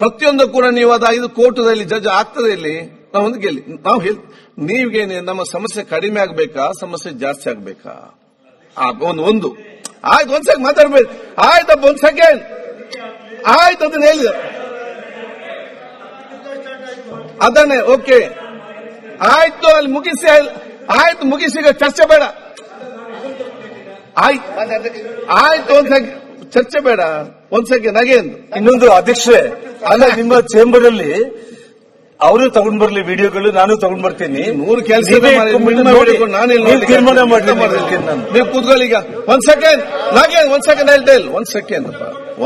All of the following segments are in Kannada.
ಪ್ರತಿಯೊಂದು ಕೂಡ ನೀವು ಅದು ಕೋರ್ಟದಲ್ಲಿ ಜಡ್ಜ್ ಆಗ್ತದೆ ಇಲ್ಲಿ ನಾವು ಒಂದು ಗೆಲ್ಲಿ ನಾವು ನೀವಿಗೆ ನಮ್ಮ ಸಮಸ್ಯೆ ಕಡಿಮೆ ಆಗ್ಬೇಕಾ ಸಮಸ್ಯೆ ಜಾಸ್ತಿ ಆಗ್ಬೇಕಾ ಒಂದು ಆಯ್ತು ಒಂದ್ ಸೆಕೆಂಡ್ ಮಾತಾಡ್ಬೇಡಿ ಆಯ್ತಪ್ಪ ಒಂದ್ ಸೆಕೆಂಡ್ ಆಯ್ತು ಅದನ್ನ ಹೇಳಿದ ಅದನ್ನೇ ಓಕೆ ಆಯ್ತು ಅಲ್ಲಿ ಮುಗಿಸಿ ಆಯ್ತು ಮುಗಿಸಿ ಈಗ ಚರ್ಚೆ ಬೇಡ ಆಯ್ತು ಒಂದ್ ಸೆಕೆಂಡ್ ಚರ್ಚೆ ಬೇಡ ಒಂದ್ ಸೆಕೆಂಡ್ ಅಗೇನ್ ಇನ್ನೊಂದು ಅಧ್ಯಕ್ಷರೇ ಅಲ್ಲ ನಿಮ್ಮ ಚೇಂಬರ್ ಅಲ್ಲಿ ಅವರು ತಗೊಂಡ್ ಬರ್ಲಿ ವಿಡಿಯೋಗಳು ನಾನು ತಗೊಂಡ್ ಬರ್ತೀನಿ 100 ಕೆಲಸ ತೀರ್ಮಾನ ಮಾಡಿ ನೀವು ಕೂತ್ಕೊಳ್ಳಿ ಈಗ ಒಂದ್ ಸೆಕೆಂಡ್ ಒಂದ್ ಸೆಕೆಂಡ್ ಹೇಳ್ತೇಲ್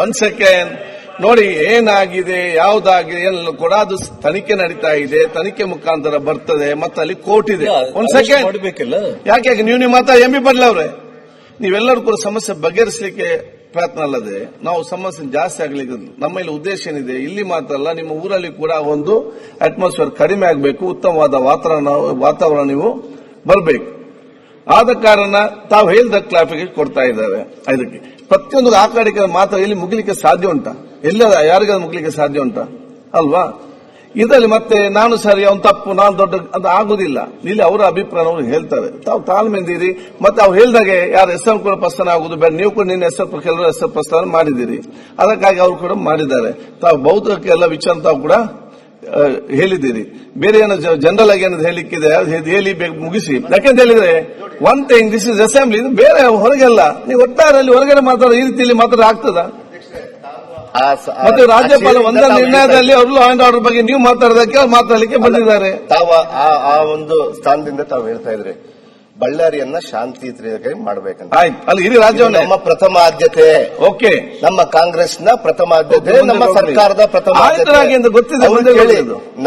ಒಂದ್ ಸೆಕೆಂಡ್ ನೋಡಿ ಏನಾಗಿದೆ ಯಾವ್ದಾಗಿದೆ ಎಲ್ಲ ಕೂಡ ಅದು ತನಿಖೆ ನಡೀತಾ ಇದೆ ತನಿಖೆ ಮುಖಾಂತರ ಬರ್ತದೆ ಮತ್ತೆ ಅಲ್ಲಿ ಕೋರ್ಟ್ ಇದೆ ಒಂದ್ ಸೆಕೆಂಡ್ ಮಾಡಬೇಕಲ್ಲ ಯಾಕೆ ನೀವು ಮಾತಾ ಎಂ ಬಿ ಬರ್ಲ ಅವ್ರೆ ನೀವೆಲ್ಲರೂ ಕೂಡ ಸಮಸ್ಯೆ ಬಗೆಹರಿಸಲಿಕ್ಕೆ ಪ್ರಯತ್ನ ಅಲ್ಲದೆ ನಾವು ಸಮಸ್ಯೆ ಜಾಸ್ತಿ ಆಗ್ಲಿಕ್ಕೆ ನಮ್ಮ ಇಲ್ಲಿ ಉದ್ದೇಶ ಏನಿದೆ ಇಲ್ಲಿ ಮಾತ್ರ ಅಲ್ಲ ನಿಮ್ಮ ಊರಲ್ಲಿ ಕೂಡ ಒಂದು ಅಟ್ಮಾಸ್ಫಿಯರ್ ಕಡಿಮೆ ಆಗಬೇಕು ಉತ್ತಮವಾದ ವಾತಾವರಣ ನೀವು ಬರಬೇಕು ಆದ ಕಾರಣ ತಾವು ಹೇಳಿದ ಕ್ಲಾರಿಫಿಕೇಶನ್ ಕೊಡ್ತಾ ಇದ್ದಾರೆ ಇದಕ್ಕೆ ಪ್ರತಿಯೊಂದು ಆ ಕಡೆ ಮಾತ್ರ ಇಲ್ಲಿ ಮುಗಿಲಿಕ್ಕೆ ಸಾಧ್ಯ ಉಂಟಾ ಎಲ್ಲ ಯಾರಿಗಾದ್ರೂ ಮುಗಿಲಿಕ್ಕೆ ಸಾಧ್ಯ ಉಂಟಾ ಅಲ್ವಾ ಇದರಲ್ಲಿ ಮತ್ತೆ ನಾನು ಸರಿ ಅವನು ತಪ್ಪು ನಾನು ದೊಡ್ಡ ಅದು ಆಗುದಿಲ್ಲ ಇಲ್ಲಿ ಅವರ ಅಭಿಪ್ರಾಯ ಅವರು ಹೇಳ್ತಾರೆ ತಾವು ತಾಳ್ಮೆಂದಿರಿ ಮತ್ತೆ ಅವ್ರು ಹೇಳಿದಾಗೆ ಯಾರು ಹೆಸರು ಕೂಡ ಪ್ರಸ್ಥಾನ ಆಗುದು ಬೇಡ ನೀವು ಕೂಡ ನಿನ್ನ ಹೆಸರು ಕೆಲವರು ಹೆಸರು ಪ್ರಸ್ಥಾನ ಮಾಡಿದ್ದೀರಿ ಅದಕ್ಕಾಗಿ ಅವರು ಕೂಡ ಮಾಡಿದ್ದಾರೆ ತಾವು ಬೌದ್ಧಕ್ಕೆ ಎಲ್ಲ ವಿಚಾರ ತಾವು ಕೂಡ ಹೇಳಿದ್ದೀರಿ ಬೇರೆ ಏನೋ ಜನರಲ್ ಆಗಿ ಏನದು ಹೇಳಿಕ್ಕಿದೆ ಹೇಳಿ ಮುಗಿಸಿ ಯಾಕೆಂತ ಹೇಳಿದ್ರೆ one thing this is assembly ಇದು ಬೇರೆ ಹೊರಗೆಲ್ಲ ನೀವು ಒಟ್ಟಾರಲ್ಲಿ ಹೊರಗಡೆ ಮಾತಾಡೋ ಈ ರೀತಿಯಲ್ಲಿ ಮಾತಾಡ ಆಗ್ತದ ಮತ್ತೆ ರಾಜ್ಯಪಾಲ ಒಂದ ನಿರ್ಣಯದಲ್ಲಿ ಅವರು ಲಾ ಅಂಡ್ ಆರ್ಡರ್ ಬಗ್ಗೆ ನೀವು ಮಾತಾಡೋದಕ್ಕೆ ಅವ್ರು ಮಾತಾಡಲಿಕ್ಕೆ ಬಂದಿದ್ದಾರೆ ತಾವು ಆ ಒಂದು ಸ್ಥಾನದಿಂದ ತಾವು ಹೇಳ್ತಾ ಇದ್ರಿ ಬಳ್ಳಾರಿಯನ್ನ ಶಾಂತಿ ಮಾಡಬೇಕಂತ ಆಯ್ತು ಅಲ್ಲಿ ಇಡೀ ರಾಜ್ಯವನ್ನು ನಮ್ಮ ಪ್ರಥಮ ಆದ್ಯತೆ ಓಕೆ ನಮ್ಮ ಕಾಂಗ್ರೆಸ್ನ ಪ್ರಥಮ ಆದ್ಯತೆ ನಮ್ಮ ಸರ್ಕಾರದ ಪ್ರಥಮ ಆದ್ಯತೆ ಗೊತ್ತಿದೆ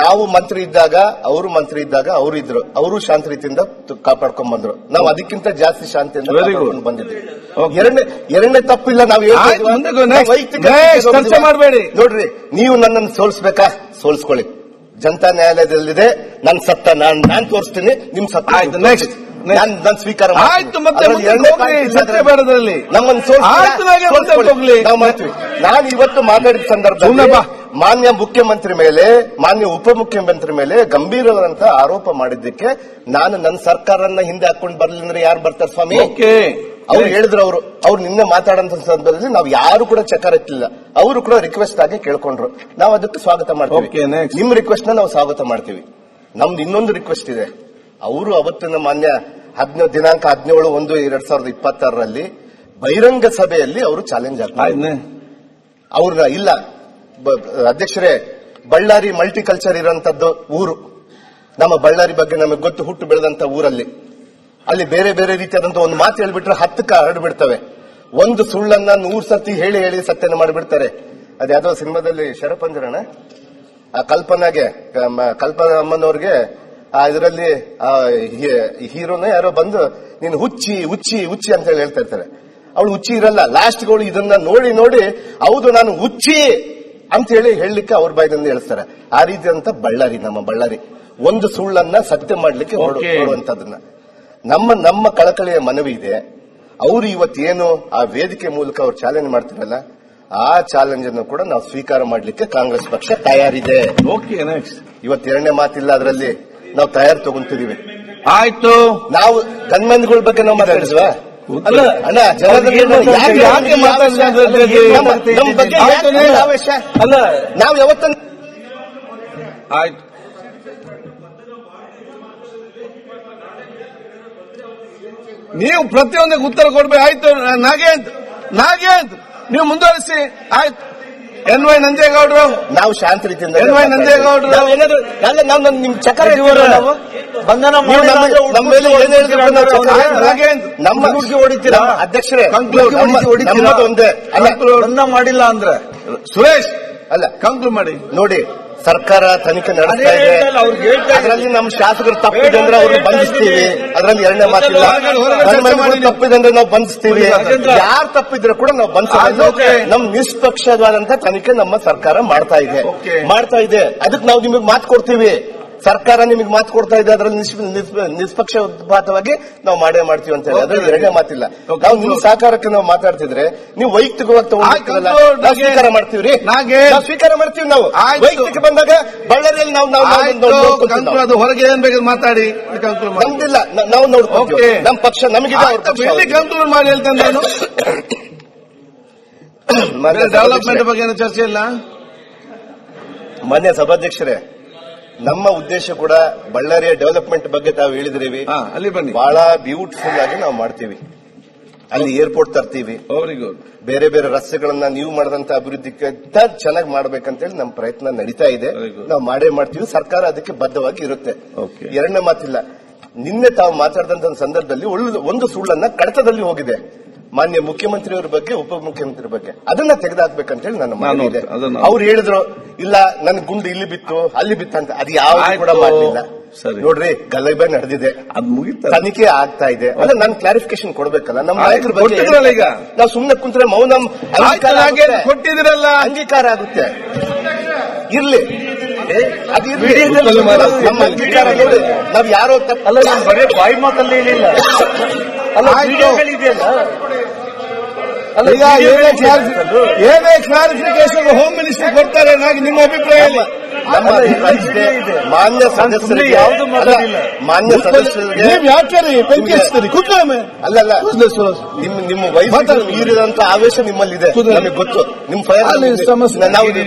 ನಾವು ಮಂತ್ರಿ ಇದ್ದಾಗ ಅವರು ಮಂತ್ರಿ ಇದ್ದಾಗ ಅವರು ಇದ್ರು ಅವರು ಶಾಂತಿ ರೀತಿಯಿಂದ ಕಾಪಾಡ್ಕೊಂಡ್ ಬಂದ್ರು ನಾವು ಅದಕ್ಕಿಂತ ಜಾಸ್ತಿ ಶಾಂತಿಯಿಂದ ಬಂದಿದ್ವಿ ಎರಡನೇ ತಪ್ಪಿಲ್ಲ ನಾವು ಚರ್ಚೆ ಮಾಡಬೇಡಿ ನೋಡ್ರಿ ನೀವು ನನ್ನನ್ನು ಸೋಲಿಸ್ಬೇಕಾ ಸೋಲಿಸ್ಕೊಳ್ಳಿ ಜನತಾ ನ್ಯಾಯಾಲಯದಲ್ಲಿದೆ ನನ್ ಸತ್ತ ನಾನ್ ತೋರಿಸ್ತೀನಿ ನಿಮ್ ಸತ್ತ ಆಯ್ತು ನೆಕ್ಸ್ಟ್ ನಾನು ಸ್ವೀಕಾರ ಆಯ್ತು ಮತ್ತೆ ಚರ್ಚೆ ಬೇಡದಲ್ಲಿ ನಾವು ಮಾಡ್ತೀವಿ ನಾನು ಇವತ್ತು ಮಾತಾಡಿದ ಸಂದರ್ಭದಲ್ಲಿ ಮಾನ್ಯ ಮುಖ್ಯಮಂತ್ರಿ ಮೇಲೆ ಮಾನ್ಯ ಉಪಮುಖ್ಯಮಂತ್ರಿ ಮೇಲೆ ಗಂಭೀರವಾದಂತಹ ಆರೋಪ ಮಾಡಿದ್ದಕ್ಕೆ ನಾನು ನನ್ನ ಸರ್ಕಾರನ ಹಿಂದೆ ಹಾಕೊಂಡು ಬರ್ಲಿ ಅಂದ್ರೆ ಯಾರು ಬರ್ತಾರೆ ಸ್ವಾಮಿ ಅವ್ರು ಹೇಳಿದ್ರು ಅವ್ರು ನಿನ್ನೆ ಮಾತಾಡಂತ ಸಂದರ್ಭದಲ್ಲಿ ನಾವು ಯಾರು ಕೂಡ ಚಕಾರ ಎತ್ತಲಿಲ್ಲ ಅವರು ಕೂಡ ರಿಕ್ವೆಸ್ಟ್ ಆಗಿ ಕೇಳ್ಕೊಂಡ್ರು ನಾವು ಅದಕ್ಕೆ ಸ್ವಾಗತ ಮಾಡ್ತೀವಿ ನಿಮ್ ರಿಕ್ವೆಸ್ಟ್ ನ ನಾವು ಸ್ವಾಗತ ಮಾಡ್ತೀವಿ ನಮ್ದು ಇನ್ನೊಂದು ರಿಕ್ವೆಸ್ಟ್ ಇದೆ ಅವರು ಅವತ್ತಿನ ಮಾನ್ಯ ದಿನಾಂಕ 17/1/2026 ಬಹಿರಂಗ ಸಭೆಯಲ್ಲಿ ಅವರು ಚಾಲೆಂಜ್ ಆಗ್ತಾರೆ ಅವ್ರನ್ನ ಇಲ್ಲ ಅಧ್ಯಕ್ಷರೇ ಬಳ್ಳಾರಿ ಮಲ್ಟಿಕಲ್ಚರ್ ಇರೋಂಥದ್ದು ಊರು ನಮ್ಮ ಬಳ್ಳಾರಿ ಬಗ್ಗೆ ನಮಗೆ ಗೊತ್ತು ಹುಟ್ಟು ಬೆಳೆದಂತ ಊರಲ್ಲಿ ಅಲ್ಲಿ ಬೇರೆ ಬೇರೆ ರೀತಿಯಾದಂತಹ ಒಂದು ಮಾತು ಹೇಳ್ಬಿಟ್ರೆ 10ಕ್ಕೆ ಹರಡ್ಬಿಡ್ತವೆ ಒಂದು ಸುಳ್ಳನ್ನ 100 ಸರ್ತಿ ಹೇಳಿ ಸತ್ಯನ ಮಾಡಿಬಿಡ್ತಾರೆ ಅದ್ಯಾವುದೋ ಸಿನಿಮಾದಲ್ಲಿ ಶರಪಂಜರಣ ಆ ಕಲ್ಪನಾಗೆ ಕಲ್ಪನಾ ಅಮ್ಮನವ್ರಿಗೆ ಇದರಲ್ಲಿ ಹೀರೋನ ಯಾರೋ ಬಂದು ನೀನು ಹುಚ್ಚಿ ಹುಚ್ಚಿ ಹುಚ್ಚಿ ಅಂತ ಹೇಳ್ತಾ ಇರ್ತಾರೆ ಅವಳು ಹುಚ್ಚಿ ಇರಲ್ಲ ಲಾಸ್ಟ್ಗಳು ಇದನ್ನ ನೋಡಿ ಹೌದು ನಾನು ಹುಚ್ಚಿ ಅಂತ ಹೇಳಲಿಕ್ಕೆ ಅವ್ರ ಬಾಯ್ದಿಂದ ಹೇಳ್ತಾರೆ ಆ ರೀತಿಯಾದಂತ ಬಳ್ಳಾರಿ ನಮ್ಮ ಬಳ್ಳಾರಿ ಒಂದು ಸುಳ್ಳನ್ನ ಸತ್ಯ ಮಾಡ್ಲಿಕ್ಕೆ ಹೊರಡುವಂತದನ್ನ ನಮ್ಮ ಕಳಕಳಿಯ ಮನವಿ ಇದೆ ಅವರು ಇವತ್ತೇನು ಆ ವೇದಿಕೆ ಮೂಲಕ ಅವ್ರು ಚಾಲೆಂಜ್ ಮಾಡ್ತಿರಲ್ಲ ಆ ಚಾಲೆಂಜ್ ಅನ್ನು ಕೂಡ ನಾವು ಸ್ವೀಕಾರ ಮಾಡ್ಲಿಕ್ಕೆ ಕಾಂಗ್ರೆಸ್ ಪಕ್ಷ ತಯಾರಿದೆ ಇವತ್ತು ಎರಡನೇ ಮಾತಿಲ್ಲ ಅದರಲ್ಲಿ ನಾವು ತಯಾರು ತಗೊಂತಿದೀವಿ ಆಯ್ತು ನಾವು ಗನ್ಮನ್ಗಳ ಬಗ್ಗೆ ನಾವು ಮಾತಾಡಿದ್ವಾ ಅಲ್ಲ ಅಣ್ಣ ಅಲ್ಲ ನಾವು ಯಾವತ್ತ ಆಯ್ತು ನೀವು ಪ್ರತಿಯೊಂದಕ್ಕೆ ಉತ್ತರ ಕೊಡ್ಬೇಕು ಆಯ್ತು ನಾಗೇಂದ್ರ ನೀವು ಮುಂದುವರಿಸಿ ಆಯ್ತು NY ನಂಜೇಗೌಡರು ನಾವು ಶಾಂತ ರೀತಿಯಿಂದ NY ನಂಜೇಗೌಡರು ನಾವು ನಿಮ್ ಚಕ್ರ ಬಂಧನ ನಮ್ಮ ಮೇಲೆ ನಮ್ಮ ಹೊಡಿತೀರಾ ಅಧ್ಯಕ್ಷರೇ ಒಂದೇ ಬಂಧನ ಮಾಡಿಲ್ಲ ಅಂದ್ರೆ ಸುರೇಶ್ ಅಲ್ಲ ಕಂಕ್ಲೂಡ್ ಮಾಡಿ ನೋಡಿ ಸರ್ಕಾರ ತನಿಖೆ ನಡೆಸ್ತಾ ಇದೆ ಅದರಲ್ಲಿ ನಮ್ಮ ಶಾಸಕರು ತಪ್ಪಿದೆ ಅಂದ್ರೆ ಅವ್ರನ್ನ ಬಂಧಿಸ್ತೀವಿ ಅದರಲ್ಲಿ ಎರಡನೇ ಮಾತಿಲ್ಲ ತಪ್ಪಿದೆ ಅಂದ್ರೆ ನಾವು ಬಂಧಿಸ್ತೀವಿ ಯಾರು ತಪ್ಪಿದ್ರೆ ಕೂಡ ನಾವು ಬಂಧಿಸ್ತೀವಿ ನಮ್ ನಿಷ್ಪಕ್ಷವಾದಂತ ತನಿಖೆ ನಮ್ಮ ಸರ್ಕಾರ ಮಾಡ್ತಾ ಇದೆ ಅದಕ್ಕೆ ನಾವು ನಿಮಗೆ ಮಾತು ಕೊಡ್ತೀವಿ ಸರ್ಕಾರ ನಿಮಗೆ ಮಾತು ಕೊಡ್ತಾ ಇದೆ, ಅದರಲ್ಲಿ ನಿಷ್ಪಕ್ಷಪಾತವಾಗಿ ನಾವು ಮಾಡೇ ಮಾಡ್ತೀವಿ ಅಂತ ಹೇಳಿ ಅದ್ರಲ್ಲಿ ಎರಡನೇ ಮಾತಿಲ್ಲ. ನಾವು ನಿಮ್ಮ ಸಹಕಾರಕ್ಕೆ ನಾವು ಮಾತಾಡ್ತಿದ್ರೆ ನೀವು ವೈಯಕ್ತಿಕವಾಗಿ ತಗೊಂಡಿರ್ತೀರಲ್ಲ, ನಾವು ಸ್ವೀಕಾರ ಮಾಡ್ತೀವ್ರಿ, ನಾವು ಸ್ವೀಕಾರ ಮಾಡ್ತೀವಿ. ನಾವು ವೈಯಕ್ತಿಕ ಬಂದಾಗ ಬಳ್ಳಾರಿಯಲ್ಲಿ ನಾವು ಅದು ಹೊರಗೆ ಏನ್ ಬೇಕಾದ್ರೆ ಮಾತಾಡಿ, ನಮ್ದಿಲ್ಲ, ನಾವು ನೋಡ್ತೀವಿ. ನಮ್ಮ ಪಕ್ಷ ನಮಗಿದೆ, ಕಂಟ್ರೋಲ್ ಮಾಡಿ ಹೇಳ್ತೇನೆ ನಾನು. ಡೆವಲಪ್ಮೆಂಟ್ ಬಗ್ಗೆ ಏನು ಚರ್ಚೆ ಇಲ್ಲ. ಮಾನ್ಯ ಸಭಾಧ್ಯಕ್ಷರೇ, ನಮ್ಮ ಉದ್ದೇಶ ಕೂಡ ಬಳ್ಳಾರಿಯ ಡೆವಲಪ್ಮೆಂಟ್ ಬಗ್ಗೆ ತಾವು ಹೇಳಿದ್ರೀವಿ. ಅಲ್ಲಿ ಬನ್ನಿ, ಬಹಳ ಬ್ಯೂಟಿಫುಲ್ ಆಗಿ ನಾವು ಮಾಡ್ತೀವಿ. ಅಲ್ಲಿ ಏರ್ಪೋರ್ಟ್ ತರ್ತೀವಿ, ಬೇರೆ ಬೇರೆ ರಸ್ತೆಗಳನ್ನ ನೀವು ಮಾಡಿದಂತ ಅಭಿವೃದ್ಧಿಗಿಂತ ಚೆನ್ನಾಗಿ ಮಾಡ್ಬೇಕಂತೇಳಿ ನಮ್ಮ ಪ್ರಯತ್ನ ನಡೀತಾ ಇದೆ. ನಾವು ಮಾಡೇ ಮಾಡ್ತೀವಿ, ಸರ್ಕಾರ ಅದಕ್ಕೆ ಬದ್ಧವಾಗಿ ಇರುತ್ತೆ. ಎರಡನೇ ಮಾತಿಲ್ಲ. ನಿನ್ನೆ ತಾವು ಮಾತಾಡಿದಂತ ಸಂದರ್ಭದಲ್ಲಿ ಒಂದು ಸುಳ್ಳನ್ನ ಕಡತದಲ್ಲಿ ಹೋಗಿದೆ ಮಾನ್ಯ ಮುಖ್ಯಮಂತ್ರಿಯವರ ಬಗ್ಗೆ, ಉಪಮುಖ್ಯಮಂತ್ರಿ ಬಗ್ಗೆ. ಅದನ್ನ ತೆಗೆದುಹಾಕ್ಬೇಕಂತೇಳಿ ನನ್ನ ಮನವಿ ಇದೆ. ಅವ್ರು ಹೇಳಿದ್ರು ಇಲ್ಲ ನನ್ ಗುಂಡು ಇಲ್ಲಿ ಬಿತ್ತು ಅಲ್ಲಿ ಬಿತ್ತಂತ, ಅದು ಯಾವ ಕೂಡ ಮಾಡಲಿಲ್ಲ. ನೋಡ್ರಿ, ಗಲಭೆ ನಡೆದಿದೆ, ಅದು ಮುಗಿತ, ತನಿಖೆ ಆಗ್ತಾ ಇದೆ. ಅಲ್ಲ, ನಾನು ಕ್ಲಾರಿಫಿಕೇಶನ್ ಕೊಡ್ಬೇಕಲ್ಲ ನಮ್ಮ ನಾಯಕರ ಬಗ್ಗೆ. ಈಗ ನಾವು ಸುಮ್ಮನೆ ಕುಂತ್ರೆ ಮೌನ ಕೊಟ್ಟಿದ್ರಲ್ಲ, ಅಂಗೀಕಾರ ಆಗುತ್ತೆ. ಇರ್ಲಿ, ನಮ್ಮ ಅಂಗೀಕಾರ ನೋಡಿ. ನಾವ್ ಯಾರೋ ಅಲ್ಲ, ನಾನು ಬರೀ ಬಾಯಿ ಮಾತಲ್ಲಿ ಹೇಳಿಲ್ಲ. ಅಲ್ಲ, ಏನೇ ಕ್ಲಾರಿಫಿಕೇಶನ್ ಹೋಮ್ ಮಿನಿಸ್ಟರ್ ಕೊಡ್ತಾರೆ, ನಿಮ್ಮ ಅಭಿಪ್ರಾಯ ಇಲ್ಲ. ಮಾನ್ಯ ಸದಸ್ಯರು ಯಾವುದು ಮಾನ್ಯ ಸದಸ್ಯರಿಗೆ ನೀವು ಯಾಕೆ ಬೆಂಕಿ ಹಚ್ತೀರಿ? ಅಲ್ಲಲ್ಲ, ನಿಮ್ಮ ವಯಸ್ಸು ಮೀರಿದಂತ ಆವೇಶ ನಿಮ್ಮಲ್ಲಿದೆ, ನಮಗೆ ಗೊತ್ತು. ನಿಮ್ಮ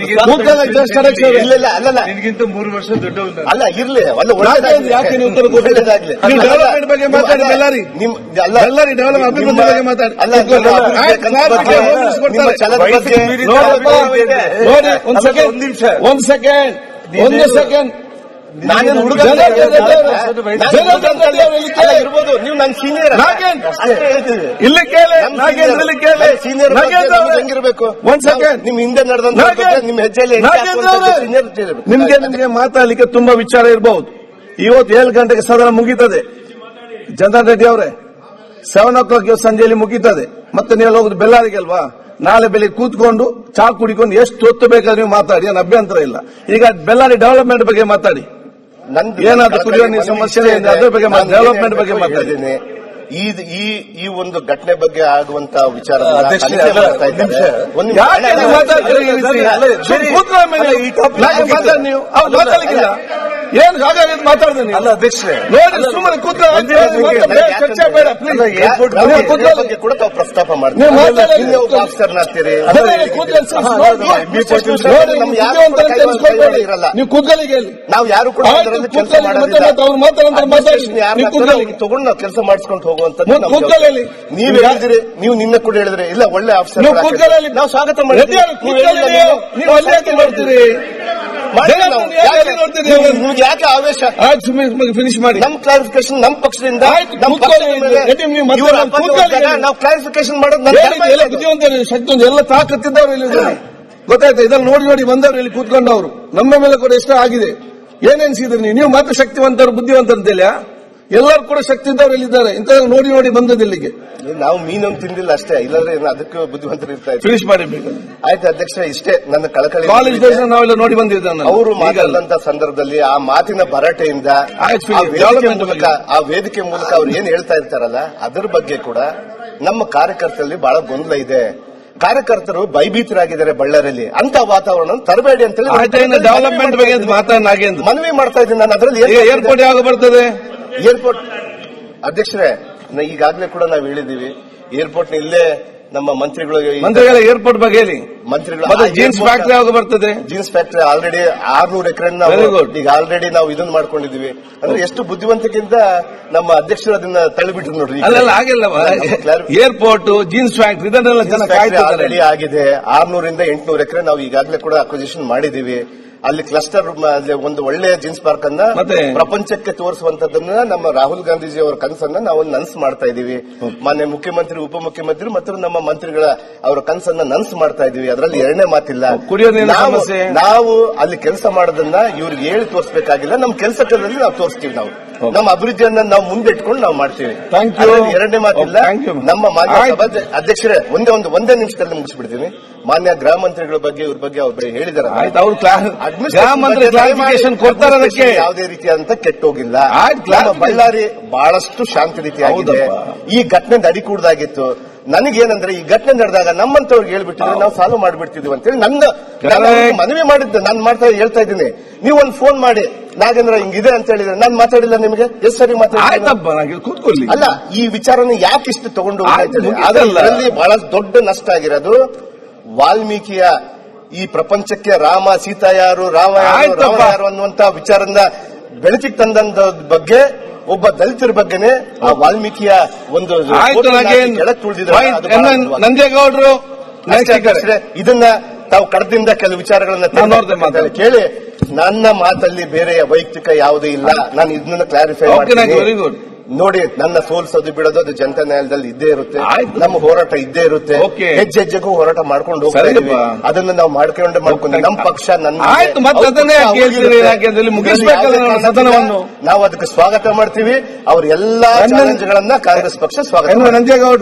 ಇಲ್ಲ ಅಲ್ಲಲ್ಲ, ನಿನಗಿಂತ 3 ವರ್ಷ ದೊಡ್ಡವಲ್ಲ. ಅಲ್ಲ, ಇರ್ಲಿ, ಅಲ್ಲ, ಯಾಕೆ ನೀವು ಉತ್ತರ ಕೊಡಬೇಕಾಗ್ಲಿ? ಡೆವಲಪ್ಮೆಂಟ್ ಬಗ್ಗೆ ಮಾತಾಡಿ, ಎಲ್ಲಾರಿ ಡೆವಲಪ್ ಅಭಿವೃದ್ಧಿ ಬಗ್ಗೆ ಮಾತಾಡಿ. ಒಂದು ಸೆಕೆಂಡ್ ನಾನೇನು ಹುಡುಗ ಇರ್ಬೋದು, ನೀವು ನನ್ನ ಸೀನಿಯರ್. ಇಲ್ಲಿ ಕೇಳಿ, ಸೀನಿಯರ್ ಹೆಂಗಿರ್ಬೇಕು? ಒಂದ್ ಸೆಕೆಂಡ್, ನಿಮ್ ಹಿಂದೆ ನಡೆದಂತ ನಿಮ್ಮ ಹೆಜ್ಜೆಯಲ್ಲಿ ನಿಮ್ಗೆ ಮಾತಾಡ್ಲಿಕ್ಕೆ ತುಂಬಾ ವಿಚಾರ ಇರಬಹುದು. ಇವತ್ತು 7 ಗಂಟೆಗೆ ಸದನ ಮುಗೀತದೆ. ಜನಾರ್ದನ್ ರೆಡ್ಡಿ ಅವರೇ, 7 o'clock ಸಂಜೆಯಲ್ಲಿ ಮುಗೀತದೆ. ಮತ್ತೆ ನೀವು ಹೋಗುದು ಬೆಳ್ಳಾರಿಗೆ ಅಲ್ವಾ? ನಾಳೆ ಬೆಳಿಗ್ಗೆ ಕೂತ್ಕೊಂಡು ಚಾ ಕುಡಿಕೊಂಡು ಎಷ್ಟು ಹೊತ್ತು ಬೇಕಾದ್ರೆ ನೀವು ಮಾತಾಡಿ, ಏನು ಅಭ್ಯಂತರ ಇಲ್ಲ. ಈಗ ಬೆಳ್ಳಾರಿ ಡೆವಲಪ್ಮೆಂಟ್ ಬಗ್ಗೆ ಮಾತಾಡಿ. ಏನಾದ್ರು ಕುಡಿಯೋ ನೀರು ಸಮಸ್ಯೆ ಅದ್ರ ಬಗ್ಗೆ ಡೆವಲಪ್ಮೆಂಟ್ ಬಗ್ಗೆ ಮಾತಾಡಿದ್ದೀನಿ. ಈ ಒಂದು ಘಟನೆ ಬಗ್ಗೆ ಆಗುವಂತ ವಿಚಾರ ಏನ್ ಹಾಗಾಗಿ ಮಾತಾಡ್ತೀನಿ. ಅಲ್ಲ ಅಧ್ಯಕ್ಷರೇ, ನೋಡಿ ಸುಮ್ಮನೆ ಚರ್ಚೆ ಬೇಡ ಬಗ್ಗೆ ಕೂಡ ತಾವು ಪ್ರಸ್ತಾಪ ಮಾಡ್ತೀರಿ. ನೀವು ಕೂತ್ಗಳಿಗೆ ನಾವು ಯಾರು ಕೂಡ ತಗೊಂಡು ನಾವು ಕೆಲಸ ಮಾಡಿಸ್ಕೊಂಡು ಹೋಗುವಂತ ನೀವ್ ಹೇಳಿದ್ರಿ, ನೀವು ನಿನ್ನೆ ಕೂಡ ಹೇಳಿದ್ರಿ ಇಲ್ಲ ಒಳ್ಳೆ ಆಫೀಸರ್ ನಾವು ಸ್ವಾಗತ ಮಾಡ್ತೀವಿ. ನೋಡ್ತೀರಿ ನಿಮ್ಗೆ ಯಾಕೆ ಆವೇಶ? ಫಿನಿಶ್ ಮಾಡಿ. ನಮ್ ಕ್ಲಾರಿಫಿಕೇಶನ್ ನಮ್ಮ ಪಕ್ಷದಿಂದ ನಾವು ಕ್ಲಾರಿಫಿಕೇಶನ್ ಮಾಡೋದು ಶಕ್ತಿ ಎಲ್ಲ ತಾಕತ್ತಿದ್ದವ್ರು ಇಲ್ಲಿ ಗೊತ್ತಾಯ್ತಾ? ಇದನ್ನು ನೋಡಿ ಬಂದವರು ಇಲ್ಲಿ ಕೂತ್ಕೊಂಡವ್ರು ನಮ್ಮ ಮೇಲೆ ಕೂಡ ಎಷ್ಟೋ ಆಗಿದೆ. ಏನೆನ್ಸಿದ್ರಿ ನೀವು ಮಾತ್ರ ಶಕ್ತಿವಂತರು ಬುದ್ಧಿವಂತರು ಅಂತೇಳಿ? ಎಲ್ಲರೂ ಕೂಡ ಶಕ್ತಿ ಇದ್ದವ್ರು ಇಲ್ಲಿದ್ದಾರೆ. ಇಂಥ ನೋಡಿ ಬಂದದ್ದು ಇಲ್ಲಿಗೆ. ನಾವು ಮೀನನ್ನು ತಿಂದಿಲ್ಲ ಅಷ್ಟೇ, ಇಲ್ಲಾಂದ್ರೆ ಅದಕ್ಕೆ ಬುದ್ಧಿವಂತರು ಇರ್ತಾ ಇದ್ದಾರೆ. ಫಿನಿಶ್ ಮಾಡಬೇಕು. ಆಯ್ತು ಅಧ್ಯಕ್ಷ, ಇಷ್ಟೇ ನನ್ನ ಕಳಕಳಿ. ಕಾಲೇಜ್ ಡೇಸ್ ನಾವೆಲ್ಲ ನೋಡಿ ಬಂದಿದ್ದಾನೆ. ಅವರು ಮಾತಾಡಿದಂತ ಸಂದರ್ಭದಲ್ಲಿ ಆ ಮಾತಿನ ಭರಾಟೆಯಿಂದ ಆ ವೇದಿಕೆ ಮೂಲಕ ಅವ್ರು ಏನ್ ಹೇಳ್ತಾ ಇರ್ತಾರಲ್ಲ ಅದ್ರ ಬಗ್ಗೆ ಕೂಡ ನಮ್ಮ ಕಾರ್ಯಕರ್ತರಲ್ಲಿ ಬಹಳ ಗೊಂದಲ ಇದೆ. ಕಾರ್ಯಕರ್ತರು ಭಯಭೀತರಾಗಿದ್ದಾರೆ ಬಳ್ಳಾರಿಯಲ್ಲಿ. ಅಂತ ವಾತಾವರಣ ತರಬೇಡಿ ಅಂತ ಹೇಳಿ ಡೆವಲಪ್ಮೆಂಟ್ ಬಗ್ಗೆ ಮಾತಾಡಿ ಮನವಿ ಮಾಡ್ತಾ ಇದ್ದೀನಿ ನಾನು. ಅದರಲ್ಲಿ ಏರ್ಪೋರ್ಟ್ ಯಾವಾಗ ಬರ್ತದೆ? ಏರ್ಪೋರ್ಟ್ ಅಧ್ಯಕ್ಷರೇ, ಈಗಾಗಲೇ ಕೂಡ ನಾವು ಹೇಳಿದೀವಿ, ಏರ್ಪೋರ್ಟ್ ಇಲ್ಲೇ ನಮ್ಮ ಮಂತ್ರಿಗಳ ಏರ್ಪೋರ್ಟ್ ಬಗ್ಗೆ ಹೇಳಿ. ಮಂತ್ರಿಗಳು ಜೀನ್ಸ್ ಫ್ಯಾಕ್ಟರಿ ಯಾವಾಗ ಬರ್ತದೆ? ಜೀನ್ಸ್ ಫ್ಯಾಕ್ಟರಿ ಆಲ್ರೆಡಿ 600 ಎಕರೆ ಈಗ ಆಲ್ರೆಡಿ ನಾವು ಇದನ್ನು ಮಾಡ್ಕೊಂಡಿದೀವಿ. ಅಂದ್ರೆ ಎಷ್ಟು ಬುದ್ಧಿವಂತಿಕೆಯಿಂದ ನಮ್ಮ ಅಧ್ಯಕ್ಷರು ಅದನ್ನ ತಳ್ಳಿಬಿಟ್ರು ನೋಡ್ರಿ. ಅಲ್ಲ ಆಗಿಲ್ಲ, ಏರ್ಪೋರ್ಟ್ ಜೀನ್ಸ್ ಫ್ಯಾಕ್ಟರಿ ಇದನ್ನೆಲ್ಲ ಜನ ಆಲ್ರೆಡಿ ಆಗಿದೆ. 600 ಇಂದ 800 ಎಕರೆ ನಾವು ಈಗಾಗಲೇ ಕೂಡ ಅಕ್ವಿಸಿಷನ್ ಮಾಡಿದೀವಿ. ಅಲ್ಲಿ ಕ್ಲಸ್ಟರ್ ಒಂದು ಒಳ್ಳೆಯ ಜೀನ್ಸ್ ಪಾರ್ಕ್ ಅನ್ನ ಪ್ರಪಂಚಕ್ಕೆ ತೋರಿಸುವಂತದನ್ನ ನಮ್ಮ ರಾಹುಲ್ ಗಾಂಧೀಜಿ ಅವರ ಕನಸನ್ನ ನಾವು ನನಸು ಮಾಡ್ತಾ ಇದೀವಿ. ಮಾನ್ಯ ಮುಖ್ಯಮಂತ್ರಿ, ಉಪಮುಖ್ಯಮಂತ್ರಿ ಮತ್ತು ನಮ್ಮ ಮಂತ್ರಿಗಳ ಅವರ ಕನಸನ್ನ ನನಸು ಮಾಡ್ತಾ ಇದೀವಿ. ಅದರಲ್ಲಿ ಎರಡನೇ ಮಾತಿಲ್ಲ. ನಾವು ಅಲ್ಲಿ ಕೆಲಸ ಮಾಡೋದನ್ನ ಇವ್ರಿಗೆ ಹೇಳಿ ತೋರಿಸಬೇಕಾಗಿಲ್ಲ. ನಮ್ಮ ಕೆಲಸದಲ್ಲಿ ನಾವು ತೋರಿಸ್ತೀವಿ. ನಾವು ನಮ್ಮ ಅಭಿವೃದ್ಧಿಯನ್ನ ನಾವು ಮುಂದೆ ಇಟ್ಕೊಂಡು ನಾವು ಮಾಡ್ತೀವಿ. Thank you. ಅದ್ರಲ್ಲಿ ಎರಡನೇ ಮಾತಿಲ್ಲ. Thank you. ನಮ್ಮ ಮಾನ್ಯ ಆಯ್ತು. ಸಭಾ ಅಧ್ಯಕ್ಷರೇ ಒಂದೇ ನಿಮಿಷದಲ್ಲಿ ಮುಗಿಸ್ಬಿಡ್ತೀನಿ. ಮಾನ್ಯ ಗೃಹ ಮಂತ್ರಿಗಳ ಬಗ್ಗೆ ಇವ್ರ ಬಗ್ಗೆ ಒಬ್ಬರು ಹೇಳಿದಾರೆ. ಆಯ್ತು, ಅವ್ರು ಗೃಹ ಮಂತ್ರಿ ಕ್ಲಾರಿಫಿಕೇಶನ್ ಕೊಡ್ತಾರೆ. ಅದಕ್ಕೆ ಯಾವುದೇ ರೀತಿಯಾದಂತ ಕೆಟ್ಟೋಗಿಲ್ಲ. ಆಯ್ತು, ನಮ್ಮ ಬಳ್ಳಾರಿ ಬಹಳಷ್ಟು ಶಾಂತಿ ರೀತಿಯಾಗಿದೆ. ಹೌದಪ್ಪ. ಈ ಘಟನೆ ನಡಿಕೂಡ್ದಾಗಿತ್ತು. ನನಗೇನಂದ್ರೆ ಈ ಘಟನೆ ನಡೆದಾಗ ನಮ್ಮಂತವ್ರಿಗೆ ಹೇಳ್ಬಿಟ್ಟಿದ್ರೆ ನಾವು ಸಾಲ್ವ್ ಮಾಡ್ಬಿಡ್ತಿದ್ವಿ ಅಂತೇಳಿ ನಾನು ಮನವಿ ಮಾಡಿದ್ದೆ. ನಾನು ಹೇಳ್ತಾ ಇದ್ದೀನಿ, ನೀವು ಒಂದು ಫೋನ್ ಮಾಡಿ ನಾಗೇಂದ್ರ ಹಿಂಗಿದೆ ಅಂತ ಹೇಳಿದ್ರೆ ನಾನು ಮಾತಾಡಿಲ್ಲ ನಿಮಗೆ ಎಷ್ಟು ಸರಿ ಮಾತಾಡಿಲ್ಲ. ಆಯ್ತಪ್ಪ, ನನಗೆ ಕೂತ್ಕೊಳ್ಳಿ. ಅಲ್ಲ, ಈ ವಿಚಾರನ ಯಾಕೆ ಇಷ್ಟು ತಗೊಂಡು ಆಯ್ತು, ಅದರಲ್ಲಿ ಬಹಳ ದೊಡ್ಡ ನಷ್ಟ ಆಗಿರೋದು ವಾಲ್ಮೀಕಿಯ ಈ ಪ್ರಪಂಚಕ್ಕೆ ರಾಮ ಸೀತಾ ಯಾರು, ರಾಮ ಯಾರು, ರಾವಣ ಯಾರು ಅನ್ನುವಂತ ವಿಚಾರದಿಂದ ಬೆಳಕಿಗೆ ತಂದ ಬಗ್ಗೆ ಒಬ್ಬ ದಲಿತರ ಬಗ್ಗೆನೆ ಆ ವಾಲ್ಮೀಕಿಯ ಒಂದು ನಂಜೇಗೌಡರು ಇದನ್ನ ತಾವು ಕಡದಿಂದ ಕೆಲವು ವಿಚಾರಗಳನ್ನ ಕೇಳಿ ನನ್ನ ಮಾತಲ್ಲಿ ಬೇರೆ ವೈಯಕ್ತಿಕ ಯಾವುದೇ ಇಲ್ಲ. ನಾನು ಇದನ್ನ ಕ್ಲಾರಿಫೈ ಮಾಡ್ತೀನಿ. ನೋಡಿ, ನನ್ನ ಸೋಲ್ಸೋದು ಬಿಡೋದು ಅದು ಜನತಾ ನ್ಯಾಯಾಲಯದಲ್ಲಿ ಇದ್ದೇ ಇರುತ್ತೆ. ನಮ್ಮ ಹೋರಾಟ ಇದ್ದೇ ಇರುತ್ತೆ. ಹೆಜ್ಜೆ ಹೆಜ್ಜೆಗೂ ಹೋರಾಟ ಮಾಡ್ಕೊಂಡು ಹೋಗ್ತಾ ಇದೀವಿ. ಅದನ್ನ ನಾವು ಮಾಡ್ಕೊಂಡು ನಮ್ಮ ಪಕ್ಷ ನಾವು ಅದಕ್ಕೆ ಸ್ವಾಗತ ಮಾಡ್ತೀವಿ. ಅವ್ರ ಎಲ್ಲಾ ಚಾಲೆಂಜ್ಗಳನ್ನ ಕಾಂಗ್ರೆಸ್ ಪಕ್ಷ ಸ್ವಾಗತ. ನಂಜೇಗೌಡರು